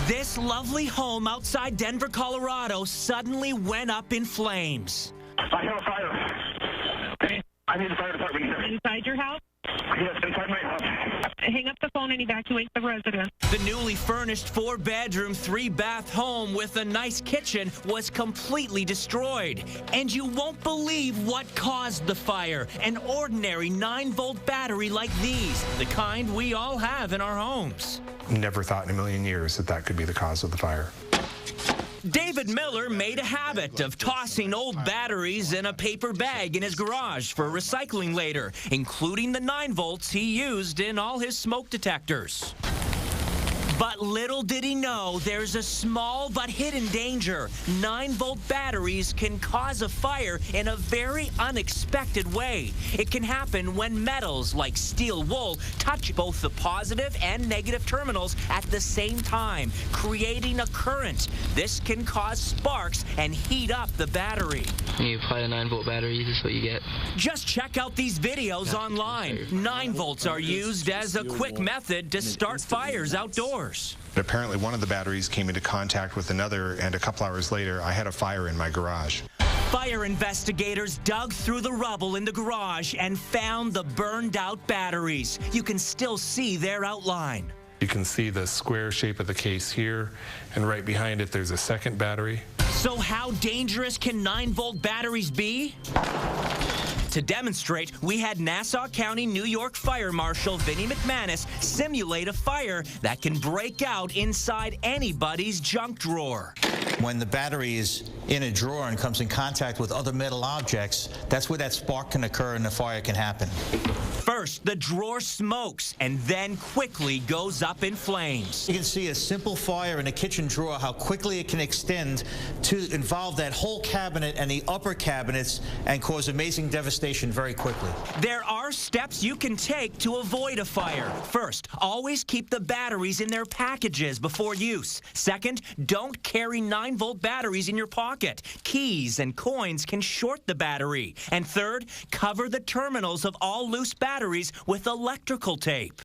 This lovely home outside Denver, Colorado suddenly went up in flames. I have a fire. I need the fire department here. Inside your house? Yes, inside my house. Hang up the phone and evacuate the residence. The newly furnished 4-bedroom, 3-bath home with a nice kitchen was completely destroyed. And you won't believe what caused the fire. An ordinary 9-volt battery like these, the kind we all have in our homes. Never thought in a million years that that could be the cause of the fire. David Miller made a habit of tossing old batteries in a paper bag in his garage for recycling later, including the 9 volts he used in all his smoke detectors. But little did he know, there's a small but hidden danger. 9-volt batteries can cause a fire in a very unexpected way. It can happen when metals like steel wool touch both the positive and negative terminals at the same time, creating a current. This can cause sparks and heat up the battery. You apply a 9-volt battery, this is what you get. Just check out these videos online. 9 volts are used as a quick method to start fires outdoors. Apparently one of the batteries came into contact with another, and a couple hours later I had a fire in my garage. Fire investigators dug through the rubble in the garage and found the burned out batteries. You can still see their outline. You can see the square shape of the case here, and right behind it there's a second battery. So how dangerous can 9-volt batteries be? To demonstrate, we had Nassau County, New York Fire Marshal Vinnie McManus simulate a fire that can break out inside anybody's junk drawer. When the battery is in a drawer and comes in contact with other metal objects, that's where that spark can occur and the fire can happen. First, the drawer smokes and then quickly goes up in flames. You can see a simple fire in a kitchen drawer, how quickly it can extend to involve that whole cabinet and the upper cabinets and cause amazing devastation very quickly. There are steps you can take to avoid a fire. First, always keep the batteries in their packages before use. Second, don't carry 9-volt batteries in your pocket. Keys and coins can short the battery. And third, cover the terminals of all loose batteries with electrical tape.